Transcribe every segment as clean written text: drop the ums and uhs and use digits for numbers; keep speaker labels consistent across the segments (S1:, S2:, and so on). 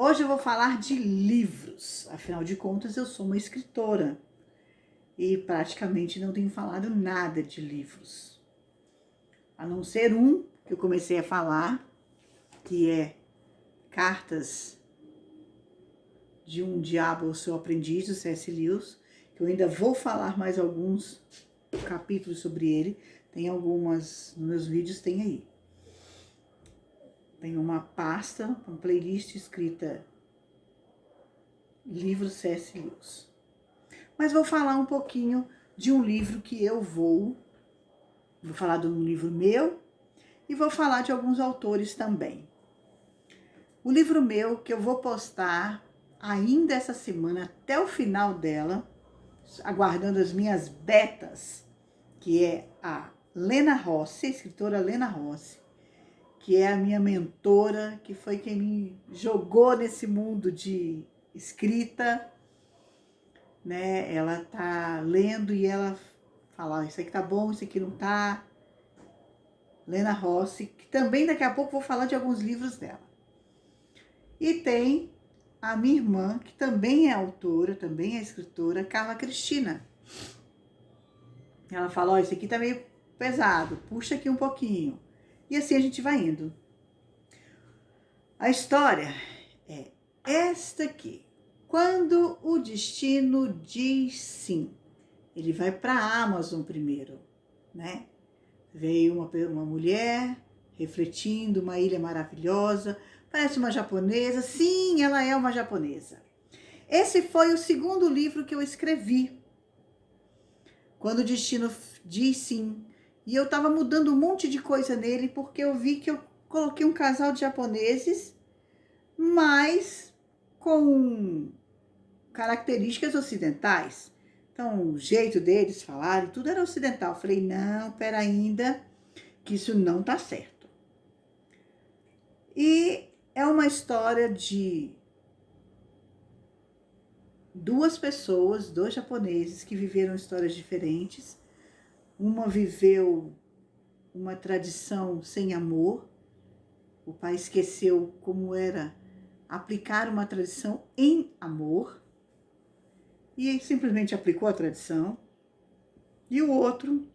S1: Hoje eu vou falar de livros, afinal de contas eu sou uma escritora e praticamente não tenho falado nada de livros, a não ser um que eu comecei a falar, que é Cartas de um Diabo ao Seu Aprendiz, do C.S. Lewis, que eu ainda vou falar mais alguns capítulos sobre ele, tem algumas, nos meus vídeos tem aí. Tem uma pasta, uma playlist escrita Livro C.S. Lewis. Mas vou falar um pouquinho de um livro que eu vou falar de um livro meu e vou falar de alguns autores também. O livro meu que eu vou postar ainda essa semana, até o final dela, aguardando as minhas betas, que é a Lena Rossi, a escritora Lena Rossi, que é a minha mentora, que foi quem me jogou nesse mundo de escrita, né? Ela tá lendo e ela fala, isso aqui tá bom, isso aqui não tá. Lena Rossi, que também daqui a pouco vou falar de alguns livros dela. E tem a minha irmã, que também é autora, também é escritora, Carla Cristina. Ela fala, ó, isso aqui tá meio pesado, puxa aqui um pouquinho. E assim a gente vai indo. A história é esta aqui. Quando o destino diz sim, ele vai para a Amazon primeiro, né? Veio uma mulher refletindo, uma ilha maravilhosa, parece uma japonesa. Sim, ela é uma japonesa. Esse foi o segundo livro que eu escrevi. Quando o destino diz sim. E eu estava mudando um monte de coisa nele, porque eu vi que eu coloquei um casal de japoneses, mas com características ocidentais. Então, o jeito deles falarem, tudo era ocidental. Eu falei, não, pera ainda, que isso não tá certo. E é uma história de duas pessoas, dois japoneses que viveram histórias diferentes. Uma viveu uma tradição sem amor. O pai esqueceu como era aplicar uma tradição em amor e simplesmente aplicou a tradição. E o outro,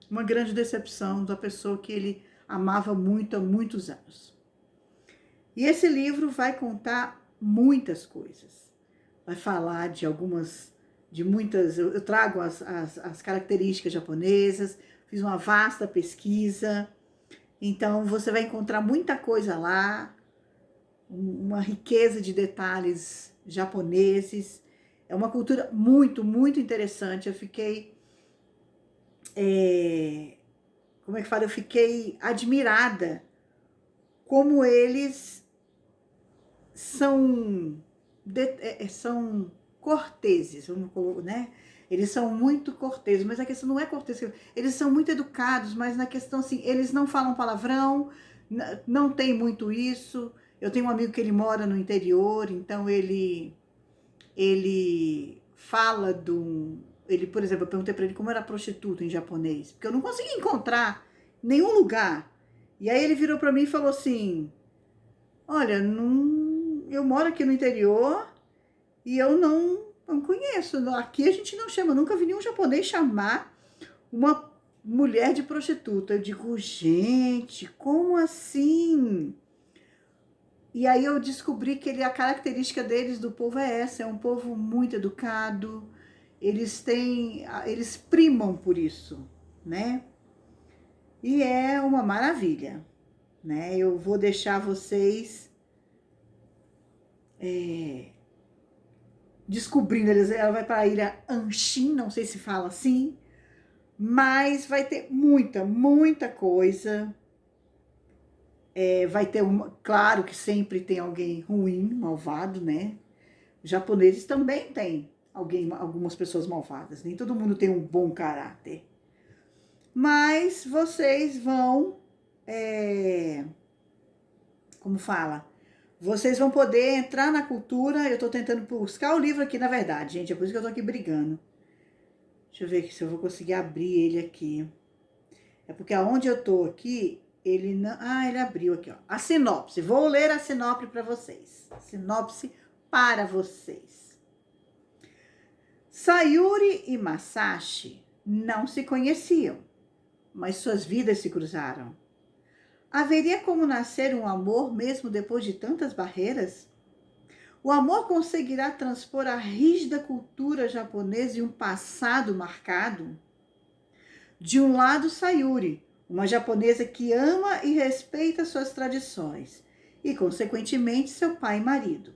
S1: uma grande decepção da pessoa que ele amava muito há muitos anos. E esse livro vai contar muitas coisas. Vai falar de muitas, eu trago as características japonesas, fiz uma vasta pesquisa, então você vai encontrar muita coisa lá, uma riqueza de detalhes japoneses, é uma cultura muito, muito interessante. Eu fiquei, como é que fala? Eu fiquei admirada como eles são corteses, né? Eles são muito corteses, mas a questão não é cortesia, eles são muito educados, mas na questão assim, eles não falam palavrão, não tem muito isso. Eu tenho um amigo que ele mora no interior, então ele fala ele, por exemplo, eu perguntei para ele como era prostituta em japonês, porque eu não consegui encontrar nenhum lugar. E aí ele virou para mim e falou assim: olha, não, eu moro aqui no interior e eu não conheço. Aqui a gente não chama, nunca vi nenhum japonês chamar uma mulher de prostituta. Eu digo, gente, como assim? E aí eu descobri que a característica deles, do povo, é essa: é um povo muito educado, eles primam por isso, né? E é uma maravilha, né? Eu vou deixar vocês descobrindo. Ela vai para a ilha Anshin, não sei se fala assim, mas vai ter muita, muita coisa. Vai ter claro que sempre tem alguém ruim, malvado, né? Os japoneses também têm algumas pessoas malvadas, nem todo mundo tem um bom caráter. Mas vocês vão, como fala? Vocês vão poder entrar na cultura. Eu tô tentando buscar o livro aqui, na verdade, gente, é por isso que eu tô aqui brigando. Deixa eu ver se eu vou conseguir abrir ele aqui. É porque aonde eu tô aqui ele não... Ah, ele abriu aqui, ó. A sinopse. Vou ler a sinopse para vocês. Sinopse para vocês. Sayuri e Masashi não se conheciam, mas suas vidas se cruzaram. Haveria como nascer um amor mesmo depois de tantas barreiras? O amor conseguirá transpor a rígida cultura japonesa e um passado marcado? De um lado, Sayuri, uma japonesa que ama e respeita suas tradições e, consequentemente, seu pai e marido.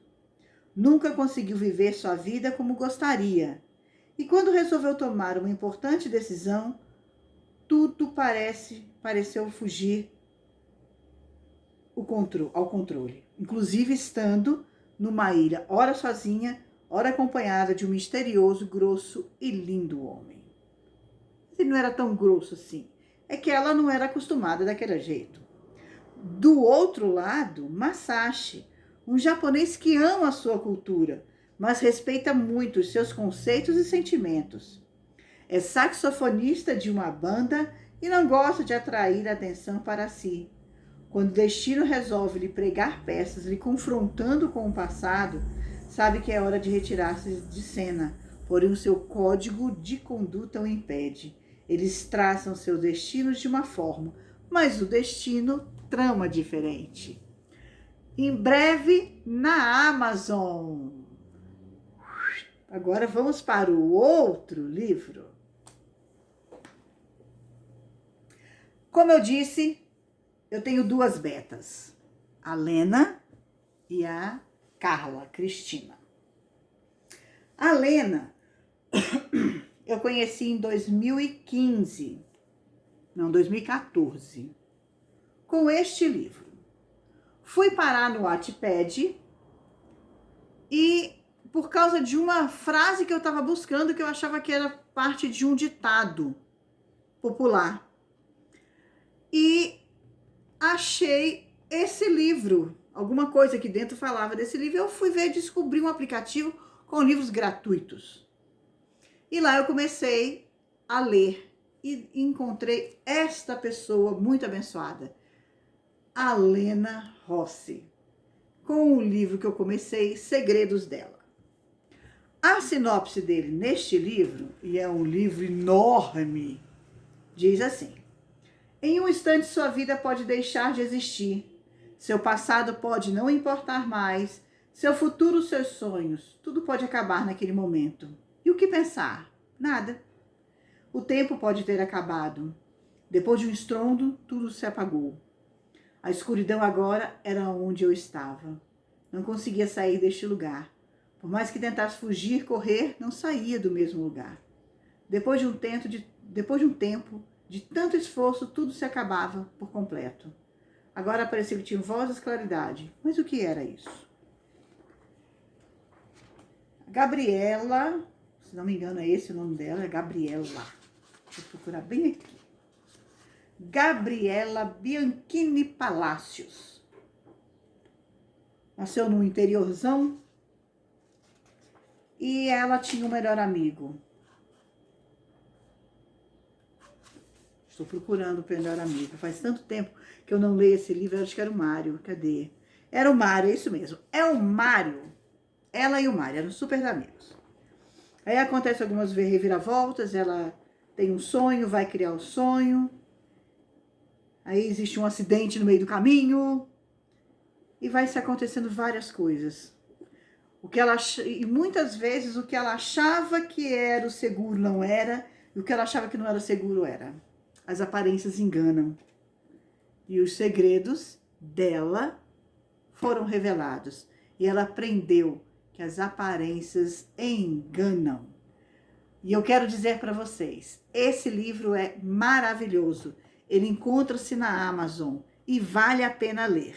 S1: Nunca conseguiu viver sua vida como gostaria. E quando resolveu tomar uma importante decisão, tudo pareceu fugir ao controle, inclusive estando numa ilha, ora sozinha, ora acompanhada de um misterioso, grosso e lindo homem. Ele não era tão grosso assim, é que ela não era acostumada daquele jeito. Do outro lado, Masashi, um japonês que ama a sua cultura, mas respeita muito os seus conceitos e sentimentos. É saxofonista de uma banda e não gosta de atrair atenção para si. Quando o destino resolve lhe pregar peças, lhe confrontando com o passado, sabe que é hora de retirar-se de cena, porém o seu código de conduta o impede. Eles traçam seus destinos de uma forma, mas o destino trama diferente. Em breve, na Amazon. Agora vamos para o outro livro. Como eu disse, eu tenho duas betas, a Lena e a Carla Cristina. A Lena eu conheci em 2014, com este livro. Fui parar no Wattpad e por causa de uma frase que eu estava buscando, que eu achava que era parte de um ditado popular. E achei esse livro, alguma coisa aqui dentro falava desse livro, eu fui ver e descobri um aplicativo com livros gratuitos. E lá eu comecei a ler e encontrei esta pessoa muito abençoada, a Lena Rossi, com o livro que eu comecei, Segredos dela. A sinopse dele neste livro, e é um livro enorme, diz assim: em um instante sua vida pode deixar de existir, seu passado pode não importar mais, seu futuro, seus sonhos, tudo pode acabar naquele momento. E o que pensar? Nada. O tempo pode ter acabado. Depois de um estrondo, tudo se apagou. A escuridão agora era onde eu estava. Não conseguia sair deste lugar. Por mais que tentasse fugir, correr, não saía do mesmo lugar. Depois de um tempo, de tanto esforço, tudo se acabava por completo. Agora parecia que tinha voz e claridade. Mas o que era isso? Gabriela, se não me engano é esse o nome dela, é Gabriela. Deixa eu procurar bem aqui. Gabriela Bianchini Palacios. Nasceu no interiorzão e ela tinha um melhor amigo. Estou procurando o melhor amigo. Faz tanto tempo que eu não leio esse livro, eu acho que era o Mário. Cadê? Era o Mário, é isso mesmo. É o Mário. Ela e o Mário eram super amigos. Aí acontece algumas reviravoltas, ela tem um sonho, vai criar o sonho. Aí existe um acidente no meio do caminho. E vai se acontecendo várias coisas. E muitas vezes o que ela achava que era o seguro não era, e o que ela achava que não era seguro era. As aparências enganam. E os segredos dela foram revelados. E ela aprendeu que as aparências enganam. E eu quero dizer para vocês, esse livro é maravilhoso. Ele encontra-se na Amazon e vale a pena ler.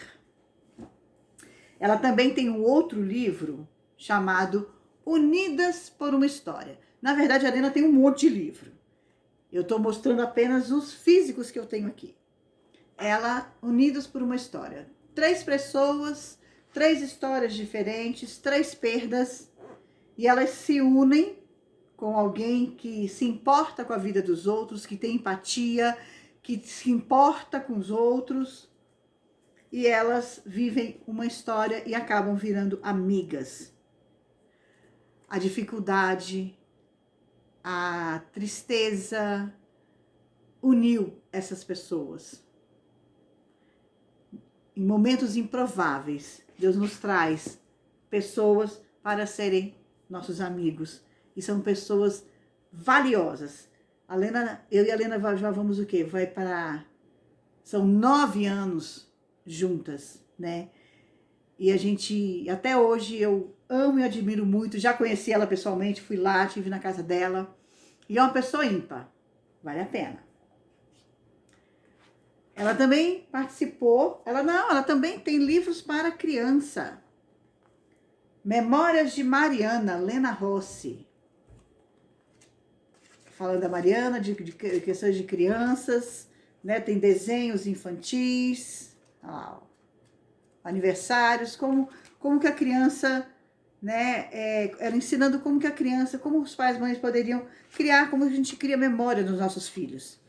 S1: Ela também tem um outro livro chamado Unidas por uma História. Na verdade, a Lena tem um monte de livro. Eu estou mostrando apenas os físicos que eu tenho aqui. Ela, Unidas por uma História. 3 pessoas, 3 histórias diferentes, 3 perdas. E elas se unem com alguém que se importa com a vida dos outros, que tem empatia, que se importa com os outros, e elas vivem uma história e acabam virando amigas. A dificuldade, a tristeza uniu essas pessoas. Em momentos improváveis, Deus nos traz pessoas para serem nossos amigos. E são pessoas valiosas. Eu e a Lena já vamos o quê? São 9 anos juntas, né? E a gente, até hoje, eu amo e admiro muito. Já conheci ela pessoalmente, fui lá, estive na casa dela. E é uma pessoa ímpar. Vale a pena. Ela também participou, ela também tem livros para criança. Memórias de Mariana, Lena Rossi. Falando da Mariana, de questões de crianças, né? Tem desenhos infantis, aniversários, como que a criança, né? Ela ensinando como que a criança, como os pais e mães poderiam criar, como a gente cria memória dos nossos filhos.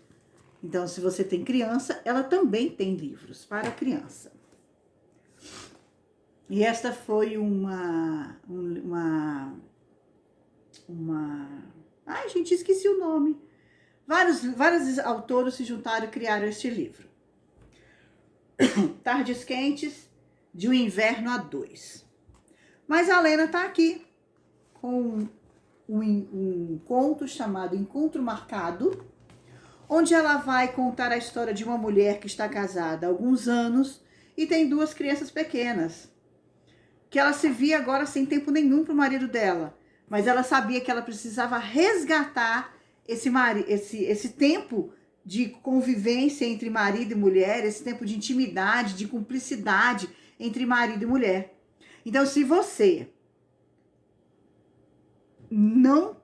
S1: Então, se você tem criança, ela também tem livros para criança. E esta foi ai, gente, esqueci o nome. Vários autores se juntaram e criaram este livro. Tardes Quentes, de um Inverno a 2. Mas a Lena está aqui com um conto chamado Encontro Marcado, onde ela vai contar a história de uma mulher que está casada há alguns anos e tem 2 crianças pequenas, que ela se via agora sem tempo nenhum para o marido dela, mas ela sabia que ela precisava resgatar esse tempo de convivência entre marido e mulher, esse tempo de intimidade, de cumplicidade entre marido e mulher. Então, se você não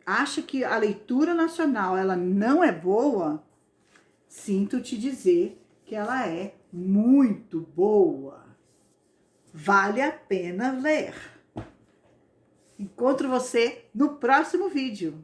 S1: acha que a leitura nacional ela não é boa, sinto te dizer que ela é muito boa. Vale a pena ler. Encontro você no próximo vídeo.